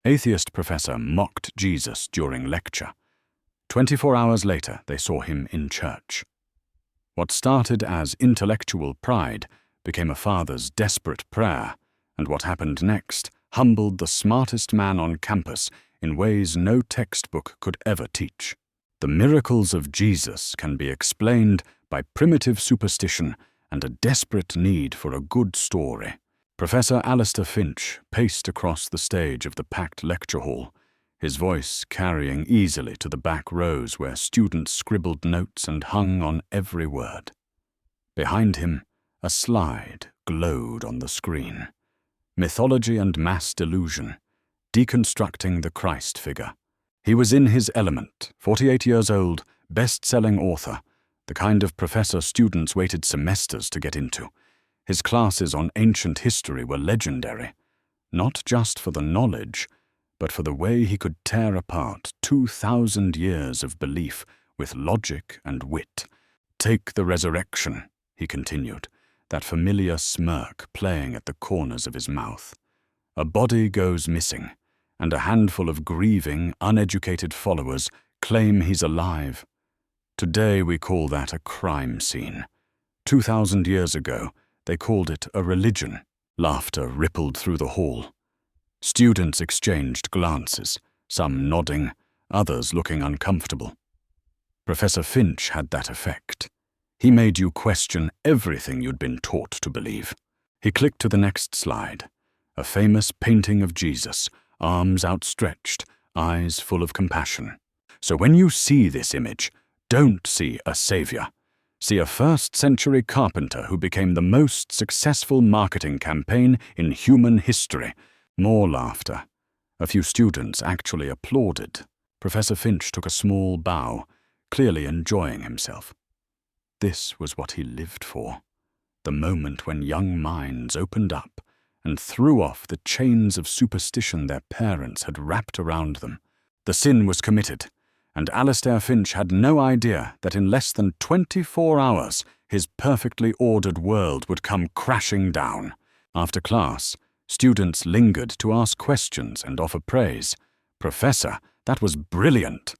Atheist professor mocked Jesus during lecture. 24 hours later, they saw him in church. What started as intellectual pride became a father's desperate prayer, and what happened next humbled the smartest man on campus in ways no textbook could ever teach. The miracles of Jesus can be explained by primitive superstition and a desperate need for a good story. Professor Alistair Finch paced across the stage of the packed lecture hall, his voice carrying easily to the back rows where students scribbled notes and hung on every word. Behind him, a slide glowed on the screen. Mythology and Mass Delusion, Deconstructing the Christ Figure. He was in his element, 48 years old, best-selling author, the kind of professor students waited semesters to get into. His classes on ancient history were legendary, not just for the knowledge, but for the way he could tear apart 2,000 years of belief with logic and wit. Take the resurrection, he continued, that familiar smirk playing at the corners of his mouth. A body goes missing, and a handful of grieving, uneducated followers claim he's alive. Today we call that a crime scene. 2,000 years ago, they called it a religion. Laughter rippled through the hall. Students exchanged glances, some nodding, others looking uncomfortable. Professor Finch had that effect. He made you question everything you'd been taught to believe. He clicked to the next slide. A famous painting of Jesus, arms outstretched, eyes full of compassion. So when you see this image, don't see a savior. See a first-century carpenter who became the most successful marketing campaign in human history. More laughter. A few students actually applauded. Professor Finch took a small bow, clearly enjoying himself. This was what he lived for. The moment when young minds opened up and threw off the chains of superstition their parents had wrapped around them. The sin was committed, and Alistair Finch had no idea that in less than 24 hours his perfectly ordered world would come crashing down. After class, students lingered to ask questions and offer praise. "Professor, that was brilliant.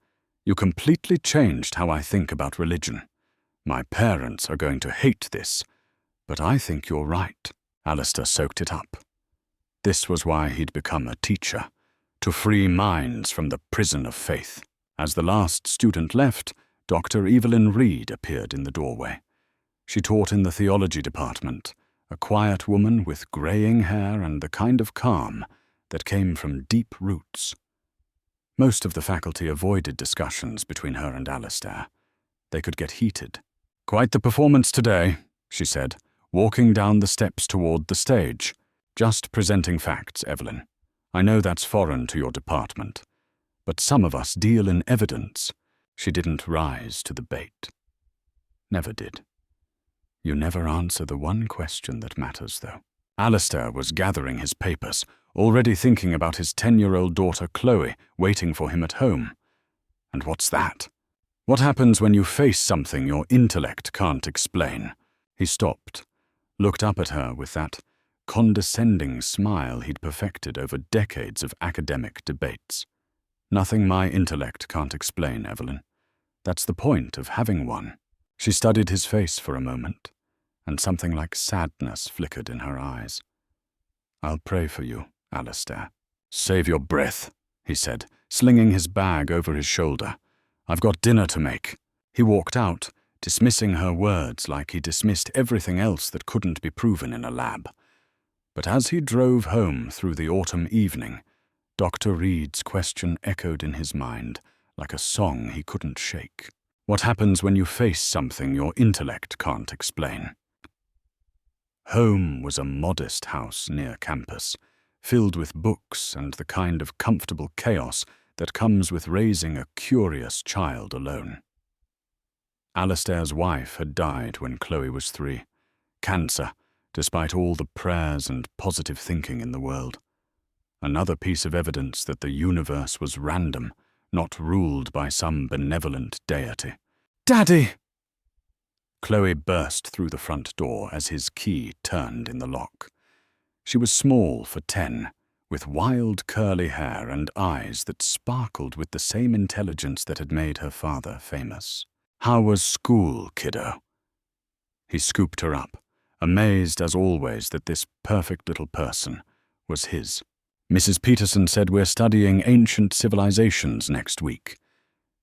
You completely changed how I think about religion. My parents are going to hate this, but I think you're right." Alistair soaked it up. This was why he'd become a teacher, to free minds from the prison of faith. As the last student left, Dr. Evelyn Reed appeared in the doorway. She taught in the theology department, a quiet woman with graying hair and the kind of calm that came from deep roots. Most of the faculty avoided discussions between her and Alistair. They could get heated. "Quite the performance today," she said, walking down the steps toward the stage. "Just presenting facts, Evelyn. I know that's foreign to your department, but some of us deal in evidence." She didn't rise to the bait. Never did. You never answer the one question that matters, though. Alistair was gathering his papers, already thinking about his 10-year-old daughter Chloe waiting for him at home. And what's that? What happens when you face something your intellect can't explain? He stopped, looked up at her with that condescending smile he'd perfected over decades of academic debates. "Nothing my intellect can't explain, Evelyn. That's the point of having one." She studied his face for a moment, and something like sadness flickered in her eyes. "I'll pray for you, Alistair." "Save your breath," he said, slinging his bag over his shoulder. "I've got dinner to make." He walked out, dismissing her words like he dismissed everything else that couldn't be proven in a lab. But as he drove home through the autumn evening, Dr. Reed's question echoed in his mind like a song he couldn't shake. What happens when you face something your intellect can't explain? Home was a modest house near campus, filled with books and the kind of comfortable chaos that comes with raising a curious child alone. Alistair's wife had died when Chloe was 3. Cancer, despite all the prayers and positive thinking in the world. Another piece of evidence that the universe was random, not ruled by some benevolent deity. "Daddy!" Chloe burst through the front door as his key turned in the lock. She was small for 10, with wild curly hair and eyes that sparkled with the same intelligence that had made her father famous. "How was school, kiddo?" He scooped her up, amazed as always that this perfect little person was his. "Mrs. Peterson said we're studying ancient civilizations next week.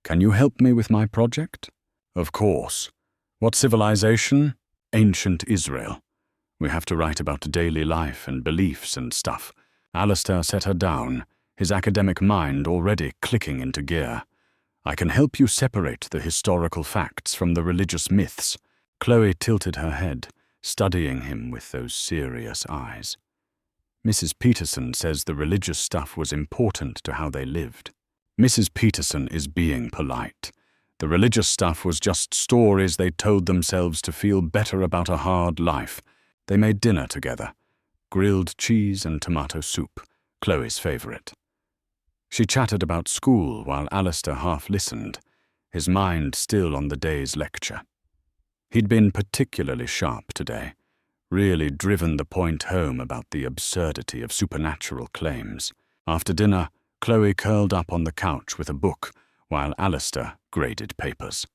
Can you help me with my project?" "Of course. What civilization?" "Ancient Israel. We have to write about daily life and beliefs and stuff." Alistair set her down, his academic mind already clicking into gear. "I can help you separate the historical facts from the religious myths." Chloe tilted her head, studying him with those serious eyes. "Mrs. Peterson says the religious stuff was important to how they lived." "Mrs. Peterson is being polite. The religious stuff was just stories they told themselves to feel better about a hard life." They made dinner together. Grilled cheese and tomato soup, Chloe's favorite. She chatted about school while Alistair half listened, his mind still on the day's lecture. He'd been particularly sharp today, really driven the point home about the absurdity of supernatural claims. After dinner, Chloe curled up on the couch with a book while Alistair graded papers.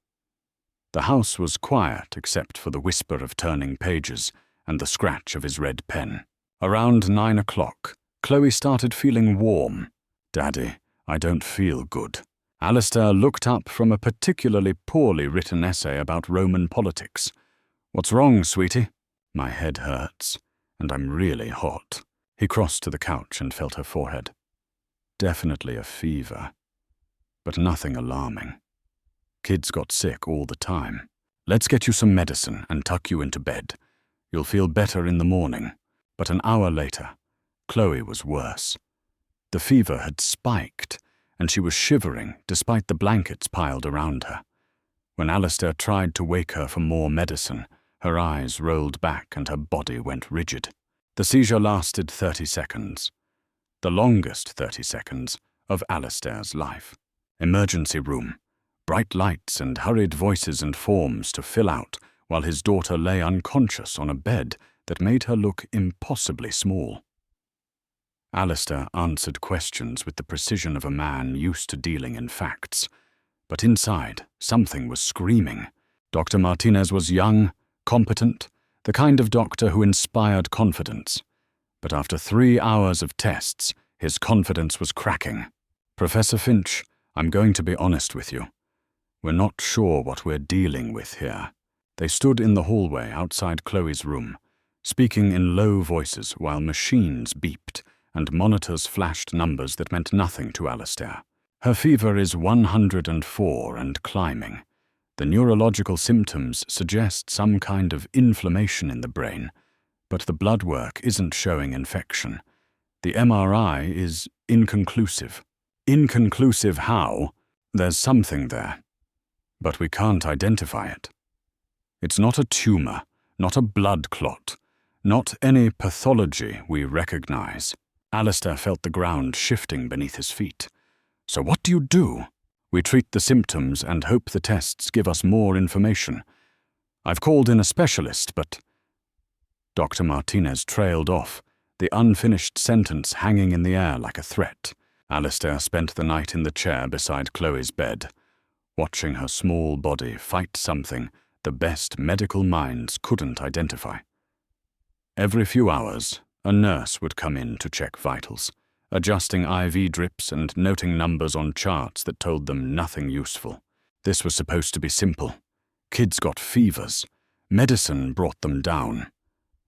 The house was quiet except for the whisper of turning pages and the scratch of his red pen. Around 9 o'clock, Chloe started feeling warm. "Daddy, I don't feel good." Alistair looked up from a particularly poorly written essay about Roman politics. "What's wrong, sweetie?" "My head hurts, and I'm really hot." He crossed to the couch and felt her forehead. "Definitely a fever, but nothing alarming. Kids got sick all the time. Let's get you some medicine and tuck you into bed. You'll feel better in the morning." But an hour later, Chloe was worse. The fever had spiked, and she was shivering despite the blankets piled around her. When Alistair tried to wake her for more medicine, her eyes rolled back and her body went rigid. The seizure lasted 30 seconds. The longest 30 seconds of Alistair's life. Emergency room. Bright lights and hurried voices and forms to fill out while his daughter lay unconscious on a bed that made her look impossibly small. Alistair answered questions with the precision of a man used to dealing in facts. But inside, something was screaming. Dr. Martinez was young, competent, the kind of doctor who inspired confidence. But after 3 hours of tests, his confidence was cracking. "Professor Finch, I'm going to be honest with you. We're not sure what we're dealing with here." They stood in the hallway outside Chloe's room, speaking in low voices while machines beeped and monitors flashed numbers that meant nothing to Alistair. "Her fever is 104 and climbing. The neurological symptoms suggest some kind of inflammation in the brain, but the blood work isn't showing infection. The MRI is inconclusive." "Inconclusive how?" "There's something there, but we can't identify it. It's not a tumor, not a blood clot, not any pathology we recognize." Alistair felt the ground shifting beneath his feet. "So what do you do?" "We treat the symptoms and hope the tests give us more information. I've called in a specialist, but—" Dr. Martinez trailed off, the unfinished sentence hanging in the air like a threat. Alistair spent the night in the chair beside Chloe's bed, watching her small body fight something the best medical minds couldn't identify. Every few hours, a nurse would come in to check vitals, adjusting IV drips and noting numbers on charts that told them nothing useful. This was supposed to be simple. Kids got fevers. Medicine brought them down.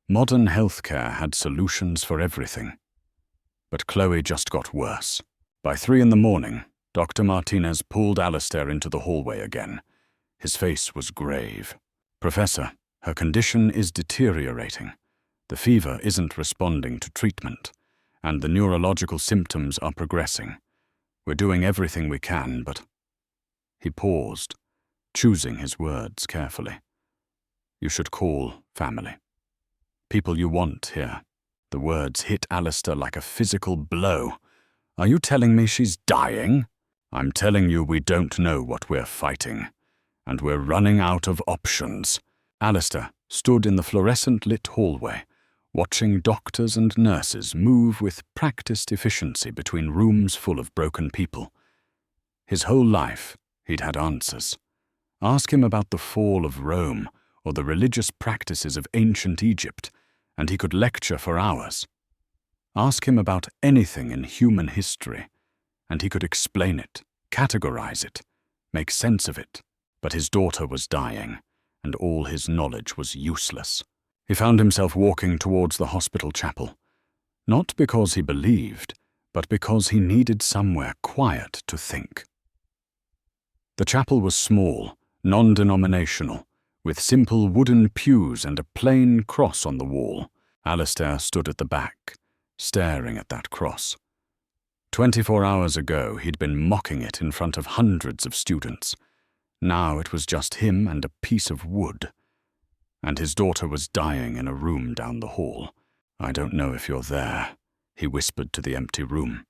Modern healthcare had solutions for everything. But Chloe just got worse. By 3 in the morning, Dr. Martinez pulled Alistair into the hallway again. His face was grave. "Professor, her condition is deteriorating. The fever isn't responding to treatment, and the neurological symptoms are progressing. We're doing everything we can, but—" He paused, choosing his words carefully. "You should call family. People you want here." The words hit Alistair like a physical blow. "Are you telling me she's dying?" "I'm telling you we don't know what we're fighting, and we're running out of options." Alistair stood in the fluorescent-lit hallway, watching doctors and nurses move with practiced efficiency between rooms full of broken people. His whole life, he'd had answers. Ask him about the fall of Rome or the religious practices of ancient Egypt, and he could lecture for hours. Ask him about anything in human history, and he could explain it, categorize it, make sense of it. But his daughter was dying, and all his knowledge was useless. He found himself walking towards the hospital chapel, not because he believed, but because he needed somewhere quiet to think. The chapel was small, non-denominational, with simple wooden pews and a plain cross on the wall. Alistair stood at the back, staring at that cross. 24 hours ago, he'd been mocking it in front of hundreds of students. Now it was just him and a piece of wood. And his daughter was dying in a room down the hall. "I don't know if you're there," he whispered to the empty room.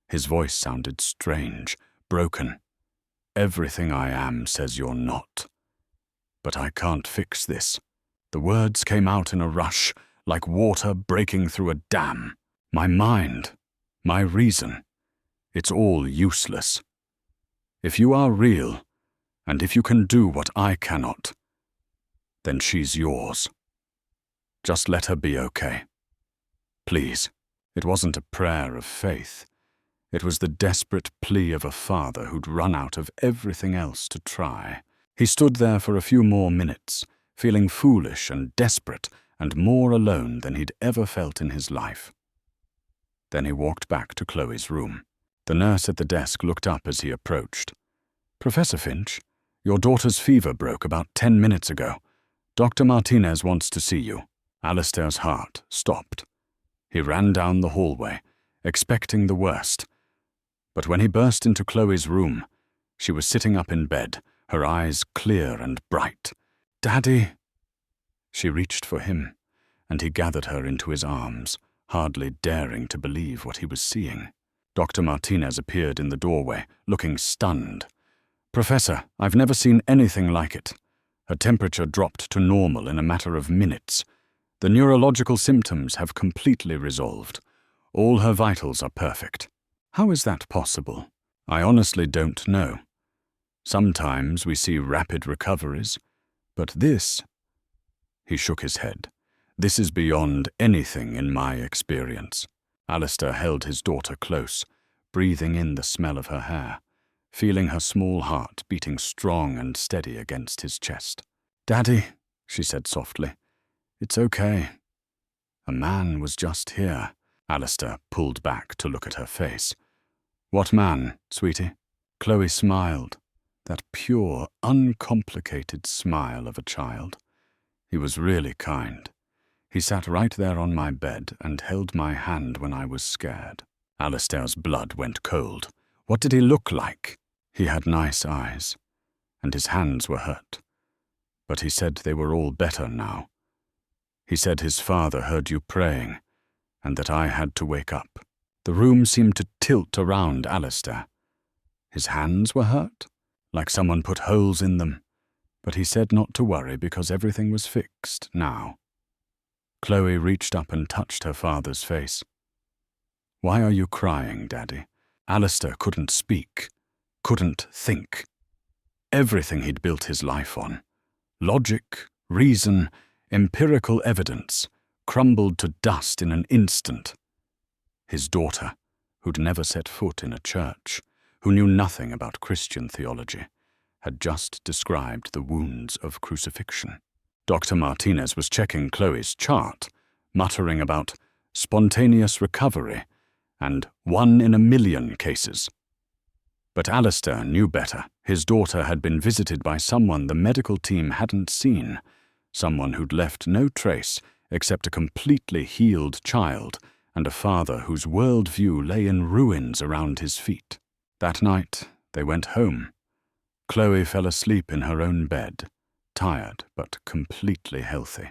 His voice sounded strange, broken. "Everything I am says you're not. But I can't fix this." The words came out in a rush, like water breaking through a dam. "My mind, my reason, it's all useless. If you are real, and if you can do what I cannot, then she's yours. Just let her be okay. Please." It wasn't a prayer of faith. It was the desperate plea of a father who'd run out of everything else to try. He stood there for a few more minutes, feeling foolish and desperate and more alone than he'd ever felt in his life. Then he walked back to Chloe's room. The nurse at the desk looked up as he approached. "Professor Finch, your daughter's fever broke about 10 minutes ago. Dr. Martinez wants to see you." Alistair's heart stopped. He ran down the hallway, expecting the worst. But when he burst into Chloe's room, she was sitting up in bed, her eyes clear and bright. "Daddy!" She reached for him, and he gathered her into his arms, hardly daring to believe what he was seeing. Dr. Martinez appeared in the doorway, looking stunned. "Professor, I've never seen anything like it. Her temperature dropped to normal in a matter of minutes. The neurological symptoms have completely resolved. All her vitals are perfect." "How is that possible?" "I honestly don't know. Sometimes we see rapid recoveries, but this—" He shook his head. "This is beyond anything in my experience." Alistair held his daughter close, breathing in the smell of her hair, feeling her small heart beating strong and steady against his chest. "Daddy," she said softly, "it's okay." "A man was just here." Alistair pulled back to look at her face. "What man, sweetie?" Chloe smiled, that pure, uncomplicated smile of a child. "He was really kind. He sat right there on my bed and held my hand when I was scared." Alistair's blood went cold. What did he look like? He had nice eyes, and his hands were hurt. But he said they were all better now. He said his father heard you praying, and that I had to wake up. The room seemed to tilt around Alistair. His hands were hurt, like someone put holes in them, but he said not to worry because everything was fixed now. Chloe reached up and touched her father's face. "Why are you crying, Daddy?" Alistair couldn't speak, couldn't think. Everything he'd built his life on, logic, reason, empirical evidence, crumbled to dust in an instant. His daughter, who'd never set foot in a church, who knew nothing about Christian theology, had just described the wounds of crucifixion. Dr. Martinez was checking Chloe's chart, muttering about spontaneous recovery and 1 in a million cases. But Alistair knew better. His daughter had been visited by someone the medical team hadn't seen, someone who'd left no trace except a completely healed child and a father whose worldview lay in ruins around his feet. That night, they went home. Chloe fell asleep in her own bed, tired but completely healthy.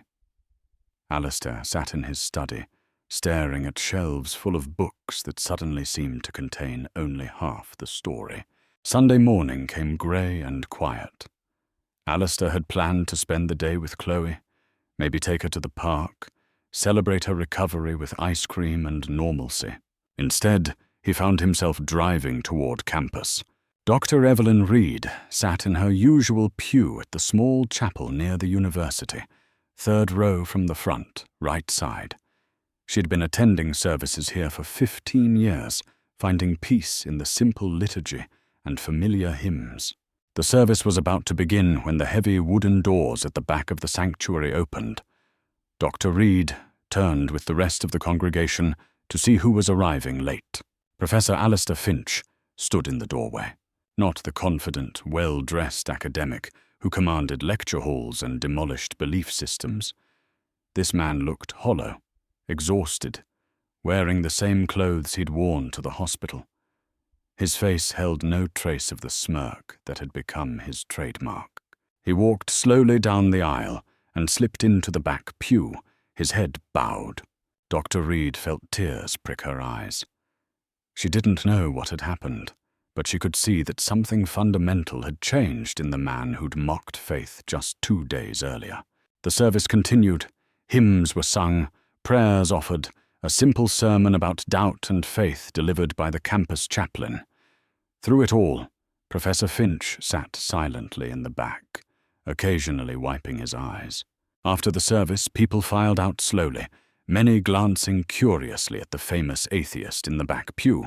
Alistair sat in his study, staring at shelves full of books that suddenly seemed to contain only half the story. Sunday morning came grey and quiet. Alistair had planned to spend the day with Chloe, maybe take her to the park, celebrate her recovery with ice cream and normalcy. Instead, he found himself driving toward campus. Dr. Evelyn Reed sat in her usual pew at the small chapel near the university, third row from the front, right side. She'd been attending services here for 15 years, finding peace in the simple liturgy and familiar hymns. The service was about to begin when the heavy wooden doors at the back of the sanctuary opened. Dr. Reed turned with the rest of the congregation to see who was arriving late. Professor Alistair Finch stood in the doorway, not the confident, well-dressed academic who commanded lecture halls and demolished belief systems. This man looked hollow, exhausted, wearing the same clothes he'd worn to the hospital. His face held no trace of the smirk that had become his trademark. He walked slowly down the aisle and slipped into the back pew, his head bowed. Dr. Reed felt tears prick her eyes. She didn't know what had happened, but she could see that something fundamental had changed in the man who'd mocked faith just 2 days earlier. The service continued. Hymns were sung, prayers offered, a simple sermon about doubt and faith delivered by the campus chaplain. Through it all, Professor Finch sat silently in the back, occasionally wiping his eyes. After the service, people filed out slowly, many glancing curiously at the famous atheist in the back pew.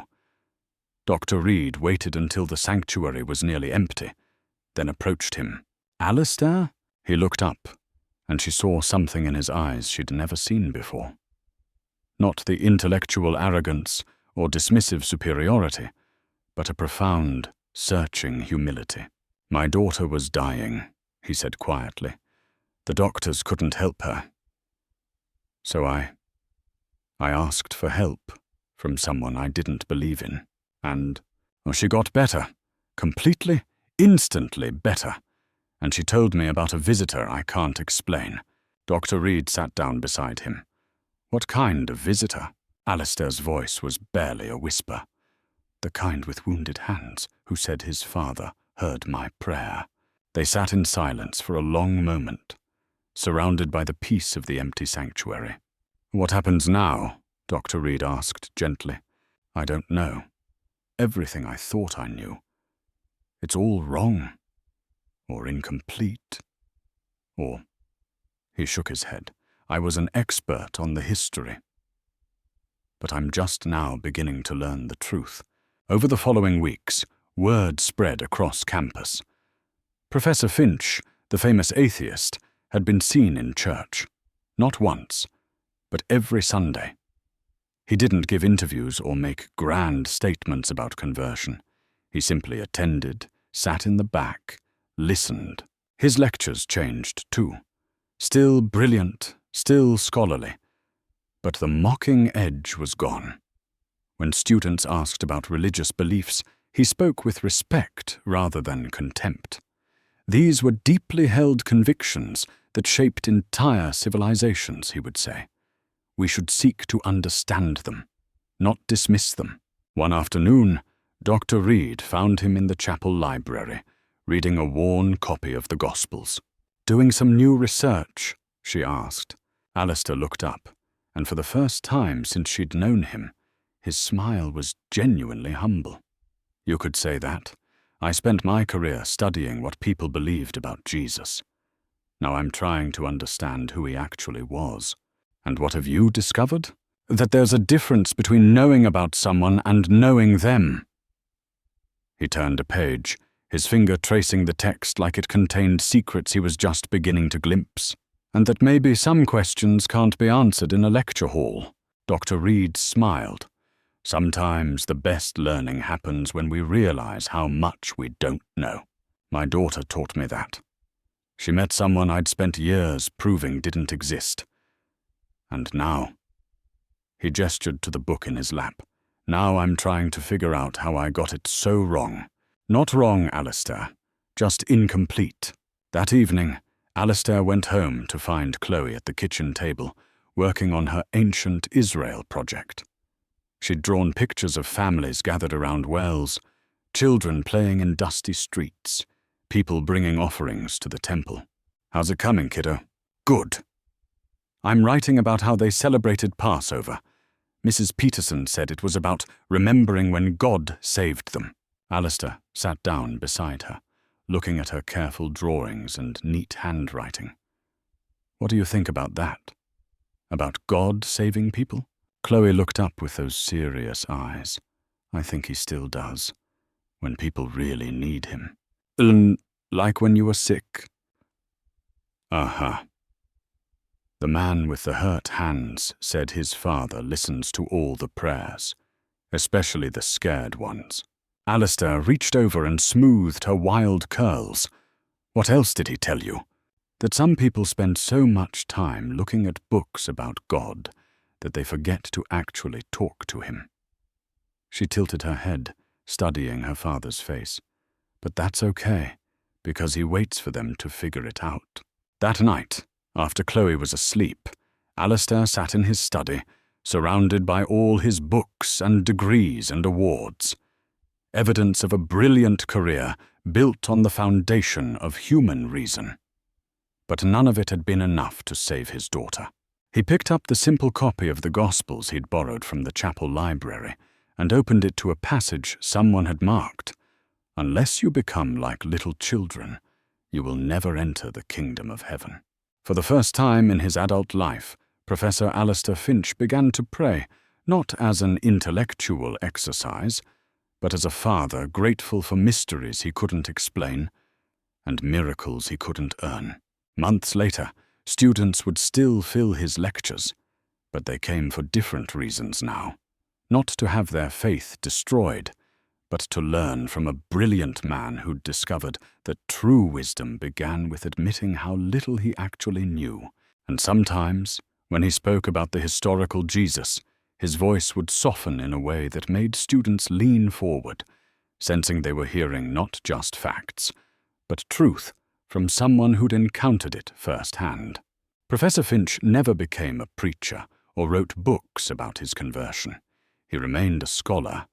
Dr. Reed waited until the sanctuary was nearly empty, then approached him. "Alistair?" He looked up, and she saw something in his eyes she'd never seen before. Not the intellectual arrogance or dismissive superiority, but a profound, searching humility. "My daughter was dying," he said quietly. "The doctors couldn't help her. So I asked for help from someone I didn't believe in. And she got better, completely, instantly better. And she told me about a visitor I can't explain." Dr. Reed sat down beside him. "What kind of visitor?" Alistair's voice was barely a whisper. "The kind with wounded hands, who said his father heard my prayer." They sat in silence for a long moment, surrounded by the peace of the empty sanctuary. "What happens now?" Dr. Reed asked gently. "I don't know. Everything I thought I knew. It's all wrong, or incomplete, or—" He shook his head. "I was an expert on the history. But I'm just now beginning to learn the truth." Over the following weeks, word spread across campus. Professor Finch, the famous atheist, had been seen in church, not once, but every Sunday. He didn't give interviews or make grand statements about conversion. He simply attended, sat in the back, listened. His lectures changed too. Still brilliant, still scholarly, but the mocking edge was gone. When students asked about religious beliefs, he spoke with respect rather than contempt. These were deeply held convictions that shaped entire civilizations, he would say. We should seek to understand them, not dismiss them. One afternoon, Dr. Reed found him in the chapel library, reading a worn copy of the Gospels. "Doing some new research?" she asked. Alistair looked up, and for the first time since she'd known him, his smile was genuinely humble. "You could say that. I spent my career studying what people believed about Jesus. Now I'm trying to understand who he actually was. And what have you discovered? That there's a difference between knowing about someone and knowing them." He turned a page, his finger tracing the text like it contained secrets he was just beginning to glimpse. "And that maybe some questions can't be answered in a lecture hall." Dr. Reed smiled. "Sometimes the best learning happens when we realize how much we don't know. My daughter taught me that. She met someone I'd spent years proving didn't exist. And now—" He gestured to the book in his lap. "Now I'm trying to figure out how I got it so wrong. Not wrong, Alistair, just incomplete." That evening, Alistair went home to find Chloe at the kitchen table, working on her Ancient Israel project. She'd drawn pictures of families gathered around wells, children playing in dusty streets, people bringing offerings to the temple. "How's it coming, kiddo?" "Good." I'm writing about how they celebrated Passover. Mrs. Peterson said it was about remembering when God saved them. Alistair sat down beside her, looking at her careful drawings and neat handwriting. What do you think about that? About God saving people? Chloe looked up with those serious eyes. I think he still does, when people really need him. Like when you were sick? Uh-huh. The man with the hurt hands said his father listens to all the prayers, especially the scared ones. Alistair reached over and smoothed her wild curls. What else did he tell you? That some people spend so much time looking at books about God that they forget to actually talk to him. She tilted her head, studying her father's face. But that's okay, because he waits for them to figure it out. That night, after Chloe was asleep, Alistair sat in his study, surrounded by all his books and degrees and awards. Evidence of a brilliant career built on the foundation of human reason. But none of it had been enough to save his daughter. He picked up the simple copy of the Gospels he'd borrowed from the chapel library and opened it to a passage someone had marked. Unless you become like little children, you will never enter the kingdom of heaven. For the first time in his adult life, Professor Alistair Finch began to pray, not as an intellectual exercise, but as a father grateful for mysteries he couldn't explain and miracles he couldn't earn. Months later, students would still fill his lectures, but they came for different reasons now. Not to have their faith destroyed, but to learn from a brilliant man who'd discovered that true wisdom began with admitting how little he actually knew. And sometimes, when he spoke about the historical Jesus, his voice would soften in a way that made students lean forward, sensing they were hearing not just facts, but truth from someone who'd encountered it firsthand. Professor Finch never became a preacher or wrote books about his conversion. He remained a scholar,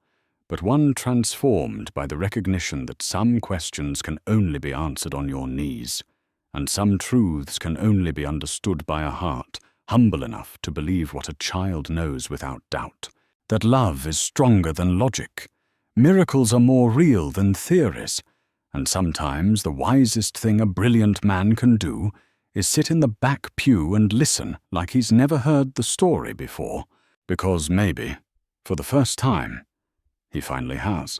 but one transformed by the recognition that some questions can only be answered on your knees, and some truths can only be understood by a heart humble enough to believe what a child knows without doubt, that love is stronger than logic, miracles are more real than theories, and sometimes the wisest thing a brilliant man can do is sit in the back pew and listen like he's never heard the story before, because maybe, for the first time, he finally has.